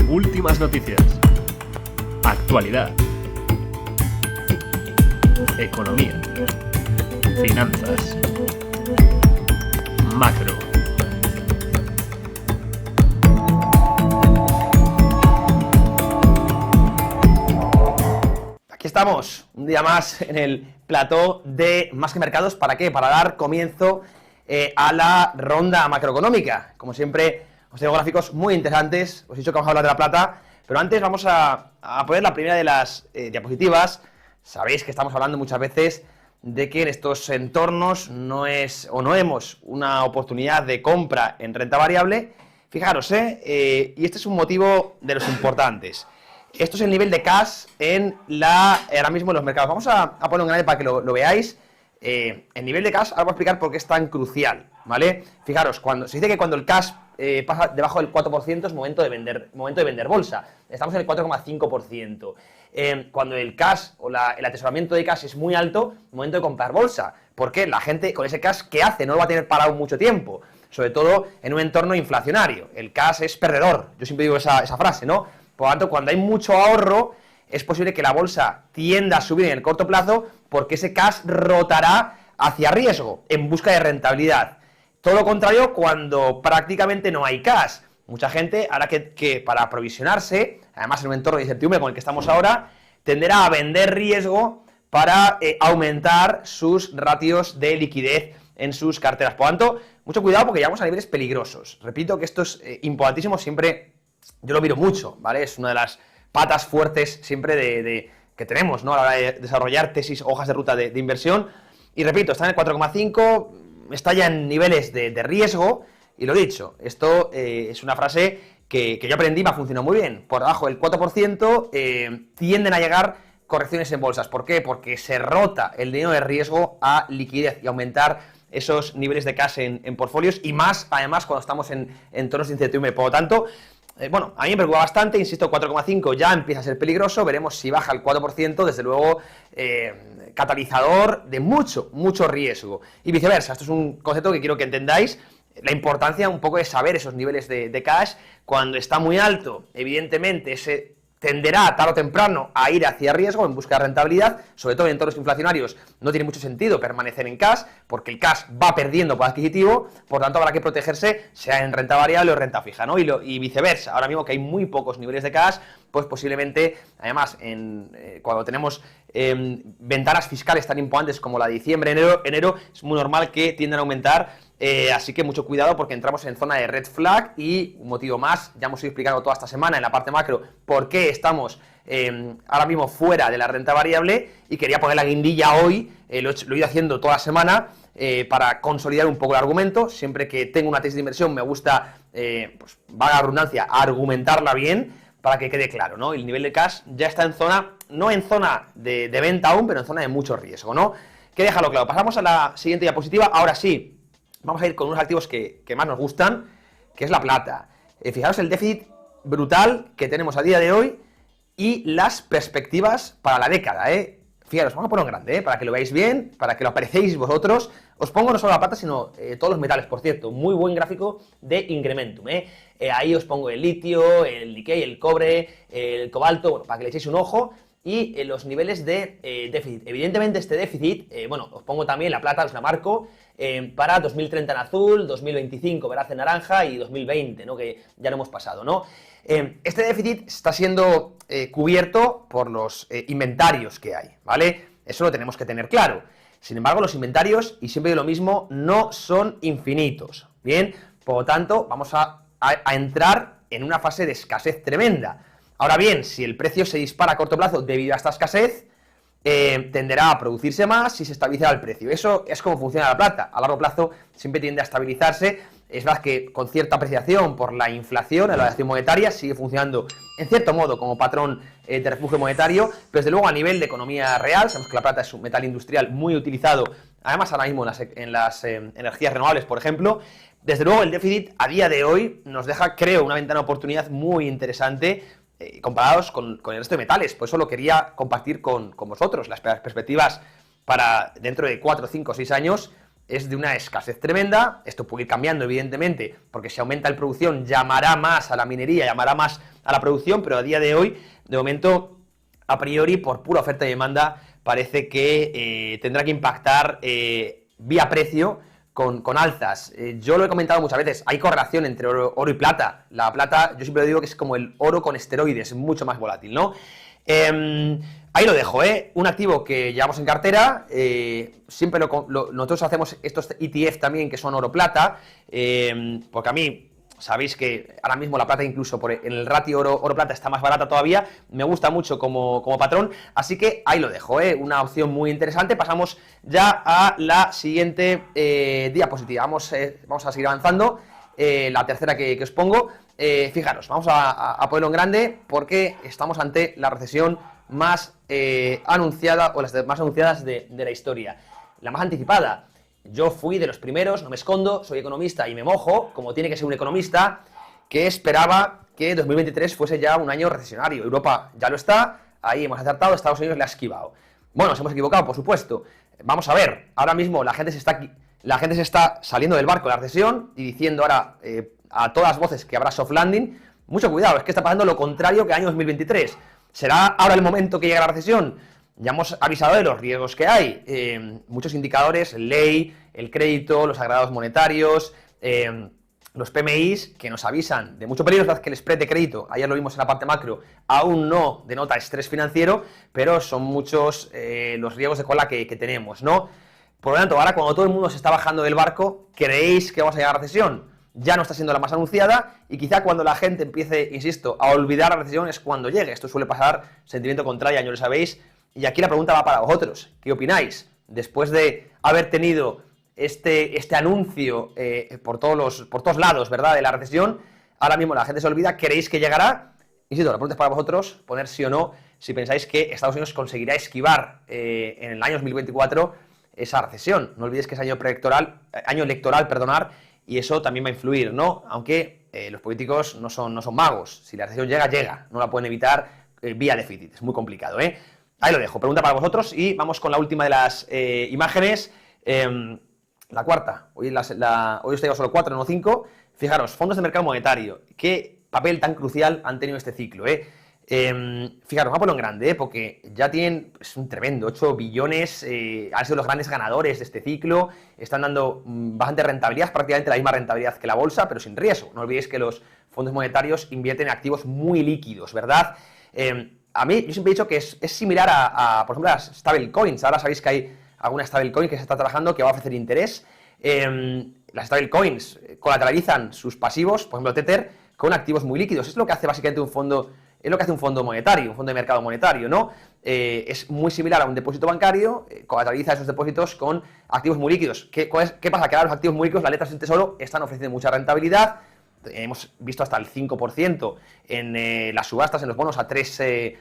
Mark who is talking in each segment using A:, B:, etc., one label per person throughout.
A: Últimas noticias. Actualidad. Economía. Finanzas. Macro.
B: Aquí estamos, un día más en el plató de Más que Mercados. ¿Para qué? Para dar comienzo a la ronda macroeconómica. Como siempre, os traigo gráficos muy interesantes. Os he dicho que vamos a hablar de la plata, pero antes vamos a poner la primera de las diapositivas. Sabéis que estamos hablando muchas veces de que en estos entornos no vemos una oportunidad de compra en renta variable. Fijaros, y este es un motivo de los importantes. Esto es el nivel de cash ahora mismo en los mercados. Vamos a poner un grande para que lo veáis. El nivel de cash, ahora voy a explicar por qué es tan crucial, ¿vale? Fijaros, se dice que cuando el cash pasa debajo del 4% es momento de vender bolsa. Estamos en el 4,5%. Cuando el cash o el atesoramiento de cash es muy alto, momento de comprar bolsa. Porque la gente con ese cash, ¿qué hace? No lo va a tener parado mucho tiempo. Sobre todo en un entorno inflacionario. El cash es perdedor. Yo siempre digo esa frase, ¿no? Por lo tanto, cuando hay mucho ahorro, es posible que la bolsa tienda a subir en el corto plazo porque ese cash rotará hacia riesgo, en busca de rentabilidad. Todo lo contrario cuando prácticamente no hay cash. Mucha gente hará que para aprovisionarse, además en un entorno de incertidumbre con el que estamos ahora, tenderá a vender riesgo para aumentar sus ratios de liquidez en sus carteras. Por lo tanto, mucho cuidado porque llegamos a niveles peligrosos. Repito que esto es importantísimo, siempre yo lo miro mucho, ¿vale? Es una de las patas fuertes siempre que tenemos, ¿no? A la hora de desarrollar tesis, hojas de ruta de inversión. Y repito, está en el 4,5, está ya en niveles de riesgo. Y lo dicho, esto es una frase que yo aprendí, me ha funcionado muy bien. Por debajo del 4% tienden a llegar correcciones en bolsas. ¿Por qué? Porque se rota el dinero de riesgo a liquidez y aumentar esos niveles de cash en portfolios. Y más, además, cuando estamos en entornos de incertidumbre. Por lo tanto, bueno, a mí me preocupa bastante, insisto, 4,5 ya empieza a ser peligroso, veremos si baja al 4%, desde luego catalizador de mucho riesgo. Y viceversa, esto es un concepto que quiero que entendáis, la importancia un poco de saber esos niveles de cash. Cuando está muy alto, evidentemente ese tenderá tarde o temprano a ir hacia riesgo en busca de rentabilidad, sobre todo en entornos inflacionarios no tiene mucho sentido permanecer en cash, porque el cash va perdiendo poder adquisitivo, por tanto habrá que protegerse, sea en renta variable o renta fija, ¿no? Y viceversa, ahora mismo que hay muy pocos niveles de cash, pues posiblemente, además, cuando tenemos ventanas fiscales tan importantes como la de diciembre, enero, es muy normal que tiendan a aumentar. Así que mucho cuidado porque entramos en zona de red flag. Y un motivo más, ya hemos ido explicando toda esta semana en la parte macro por qué estamos ahora mismo fuera de la renta variable, y quería poner la guindilla hoy, lo he ido haciendo toda la semana para consolidar un poco el argumento. Siempre que tengo una tesis de inversión me gusta, pues valga la redundancia, argumentarla bien para que quede claro, ¿no? El nivel de cash ya está en zona, no en zona de venta aún, pero en zona de mucho riesgo, ¿no? Que déjalo claro. Pasamos a la siguiente diapositiva. Ahora sí, vamos a ir con unos activos que más nos gustan, que es la plata. Fijaros el déficit brutal que tenemos a día de hoy y las perspectivas para la década, Fijaros, vamos a poner un grande, para que lo veáis bien, para que lo apreciéis vosotros. Os pongo no solo la plata, sino todos los metales, por cierto. Muy buen gráfico de Incrementum, ahí os pongo el litio, el níquel, el cobre, el cobalto, bueno, para que le echéis un ojo. Y los niveles de déficit. Evidentemente este déficit, os pongo también la plata, os la marco, para 2030 en azul, 2025 verás en naranja y 2020, ¿no? Que ya lo hemos pasado, ¿no? Este déficit está siendo cubierto por los inventarios que hay, ¿vale? Eso lo tenemos que tener claro. Sin embargo, los inventarios, y siempre digo lo mismo, no son infinitos, ¿bien? Por lo tanto, vamos a entrar en una fase de escasez tremenda. Ahora bien, si el precio se dispara a corto plazo debido a esta escasez, tenderá a producirse más y se estabilizará el precio. Eso es como funciona la plata. A largo plazo siempre tiende a estabilizarse. Es verdad que con cierta apreciación por la inflación, la variación monetaria, sigue funcionando en cierto modo como patrón de refugio monetario, pero desde luego a nivel de economía real, sabemos que la plata es un metal industrial muy utilizado, además ahora mismo en las energías renovables, por ejemplo. Desde luego el déficit a día de hoy nos deja, creo, una ventana de oportunidad muy interesante comparados con el resto de metales. Por eso lo quería compartir con vosotros, las perspectivas para dentro de 4, 5, 6 años es de una escasez tremenda. Esto puede ir cambiando, evidentemente, porque si aumenta la producción llamará más a la minería, llamará más a la producción, pero a día de hoy, de momento, a priori, por pura oferta y demanda, parece que tendrá que impactar vía precio con alzas. Yo lo he comentado muchas veces, hay correlación entre oro y plata. La plata, yo siempre digo que es como el oro con esteroides, es mucho más volátil, ¿no? Ahí lo dejo, un activo que llevamos en cartera, siempre nosotros hacemos estos ETF también que son oro-plata, porque a mí, sabéis que ahora mismo la plata incluso en el ratio oro-plata está más barata todavía, me gusta mucho como patrón, así que ahí lo dejo, una opción muy interesante. Pasamos ya a la siguiente diapositiva, vamos a seguir avanzando, la tercera que os pongo. Fijaros, vamos a ponerlo en grande porque estamos ante la recesión más anunciada, o las más anunciadas de la historia, la más anticipada. Yo fui de los primeros, no me escondo, soy economista y me mojo, como tiene que ser un economista, que esperaba que 2023 fuese ya un año recesionario. Europa ya lo está, ahí hemos acertado, Estados Unidos le ha esquivado. Bueno, nos hemos equivocado, por supuesto. Vamos a ver, ahora mismo la gente se está saliendo del barco de la recesión y diciendo ahora a todas voces que habrá soft landing. Mucho cuidado, es que está pasando lo contrario que el año 2023. ¿Será ahora el momento que llegue la recesión? Ya hemos avisado de los riesgos que hay, muchos indicadores, ley, el crédito, los agregados monetarios, los PMIs, que nos avisan de mucho peligro. Es verdad que el spread de crédito, ayer lo vimos en la parte macro, aún no denota estrés financiero, pero son muchos los riesgos de cola que tenemos, ¿no? Por lo tanto, ahora cuando todo el mundo se está bajando del barco, ¿creéis que vamos a llegar a la recesión? Ya no está siendo la más anunciada, y quizá cuando la gente empiece, insisto, a olvidar la recesión es cuando llegue. Esto suele pasar, sentimiento contrario, ya lo sabéis. Y aquí la pregunta va para vosotros. ¿Qué opináis? Después de haber tenido este anuncio por todos lados, ¿verdad?, de la recesión, ahora mismo la gente se olvida. ¿Creéis que llegará? Insisto, la pregunta es para vosotros, poner sí o no, si pensáis que Estados Unidos conseguirá esquivar en el año 2024 esa recesión. No olvidéis que es año electoral, y eso también va a influir, ¿no? Aunque los políticos no son magos. Si la recesión llega, no la pueden evitar vía déficit. Es muy complicado, Ahí lo dejo, pregunta para vosotros y vamos con la última de las imágenes, la cuarta. Hoy os traigo solo 4, no 5. Fijaros, fondos de mercado monetario, qué papel tan crucial han tenido este ciclo, Fijaros, vamos a ponerlo en grande, porque ya tienen, es un tremendo, 8 billones, han sido los grandes ganadores de este ciclo, están dando bastante rentabilidad, prácticamente la misma rentabilidad que la bolsa, pero sin riesgo. No olvidéis que los fondos monetarios invierten en activos muy líquidos, ¿verdad? A mí, yo siempre he dicho que es similar por ejemplo, a las stablecoins. Ahora sabéis que hay alguna stablecoin que se está trabajando que va a ofrecer interés. Las stablecoins colateralizan sus pasivos, por ejemplo, Tether, con activos muy líquidos. Es lo que hace básicamente un fondo monetario, un fondo de mercado monetario, ¿no? Es muy similar a un depósito bancario, colateraliza esos depósitos con activos muy líquidos. ¿Qué pasa? Que ahora los activos muy líquidos, las letras del tesoro, están ofreciendo mucha rentabilidad. Hemos visto hasta el 5% en las subastas, en los bonos a 3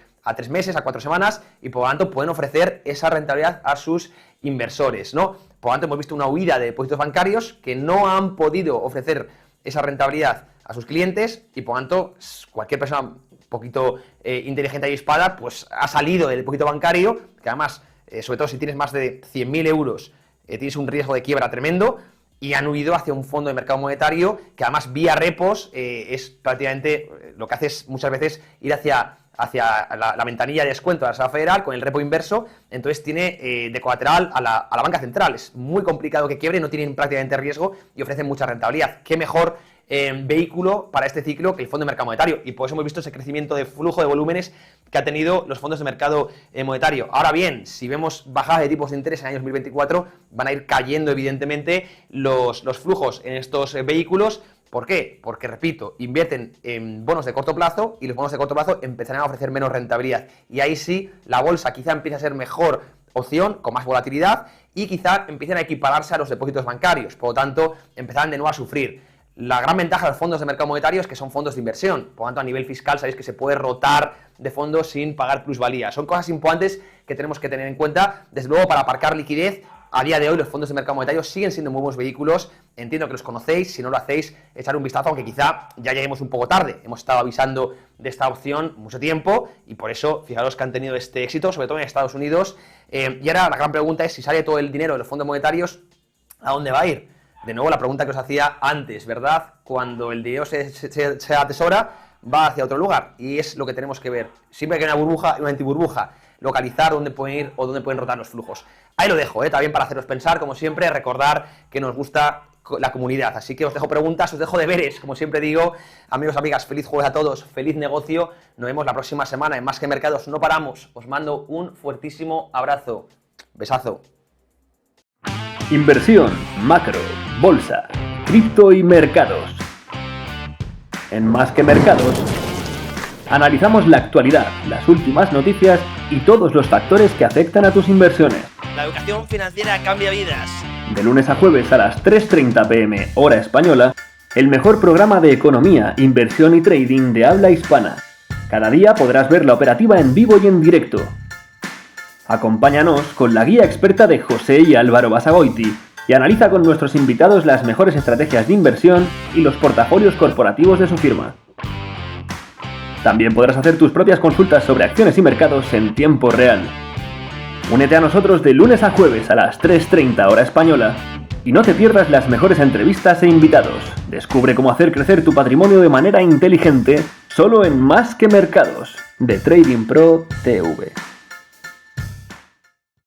B: meses, a 4 semanas, y por lo tanto pueden ofrecer esa rentabilidad a sus inversores, ¿no? Por lo tanto, hemos visto una huida de depósitos bancarios que no han podido ofrecer esa rentabilidad a sus clientes, y por lo tanto, cualquier persona un poquito inteligente y avispada, pues ha salido del depósito bancario, que además, sobre todo si tienes más de 100.000 euros, tienes un riesgo de quiebra tremendo, y han huido hacia un fondo de mercado monetario que además vía repos es prácticamente lo que hace es muchas veces ir hacia la ventanilla de descuento de la Reserva Federal con el repo inverso. Entonces tiene de colateral a la banca central. Es muy complicado que quiebre, no tienen prácticamente riesgo y ofrecen mucha rentabilidad. ¿Qué mejor vehículo para este ciclo que el fondo de mercado monetario? Y por eso hemos visto ese crecimiento de flujo de volúmenes que ha tenido los fondos de mercado monetario. Ahora bien, si vemos bajadas de tipos de interés en el año 2024, van a ir cayendo evidentemente los flujos en estos vehículos. ¿Por qué? Porque, repito, invierten en bonos de corto plazo y los bonos de corto plazo empezarán a ofrecer menos rentabilidad. Y ahí sí, la bolsa quizá empiece a ser mejor opción, con más volatilidad, y quizá empiecen a equipararse a los depósitos bancarios. Por lo tanto, empezarán de nuevo a sufrir. La gran ventaja de los fondos de mercado monetario es que son fondos de inversión. Por lo tanto, a nivel fiscal, sabéis que se puede rotar de fondos sin pagar plusvalía. Son cosas importantes que tenemos que tener en cuenta. Desde luego, para aparcar liquidez, a día de hoy los fondos de mercado monetario siguen siendo muy buenos vehículos. Entiendo que los conocéis, si no lo hacéis, echar un vistazo, aunque quizá ya lleguemos un poco tarde. Hemos estado avisando de esta opción mucho tiempo y por eso, fijaros que han tenido este éxito, sobre todo en Estados Unidos. Y ahora la gran pregunta es si sale todo el dinero de los fondos monetarios ¿A dónde va a ir? De nuevo la pregunta que os hacía antes, ¿verdad? Cuando el dinero se atesora, va hacia otro lugar, y es lo que tenemos que ver. Siempre que hay una burbuja y una antiburbuja, localizar dónde pueden ir o dónde pueden rotar los flujos. Ahí lo dejo, también para haceros pensar, como siempre, recordar que nos gusta la comunidad. Así que os dejo preguntas, os dejo deberes, como siempre digo. Amigos, amigas, feliz jueves a todos, feliz negocio. Nos vemos la próxima semana en Más que Mercados. No paramos. Os mando un fuertísimo abrazo. Besazo.
C: Inversión, macro, bolsa, cripto y mercados. En Más que Mercados analizamos la actualidad, las últimas noticias y todos los factores que afectan a tus inversiones.
D: La educación financiera cambia vidas.
C: De lunes a jueves a las 3:30 p.m. hora española, el mejor programa de economía, inversión y trading de habla hispana. Cada día podrás ver la operativa en vivo y en directo. Acompáñanos con la guía experta de José y Álvaro Basagoiti y analiza con nuestros invitados las mejores estrategias de inversión y los portafolios corporativos de su firma. También podrás hacer tus propias consultas sobre acciones y mercados en tiempo real. Únete a nosotros de lunes a jueves a las 3:30 hora española y no te pierdas las mejores entrevistas e invitados. Descubre cómo hacer crecer tu patrimonio de manera inteligente solo en Más que Mercados de Trading Pro TV.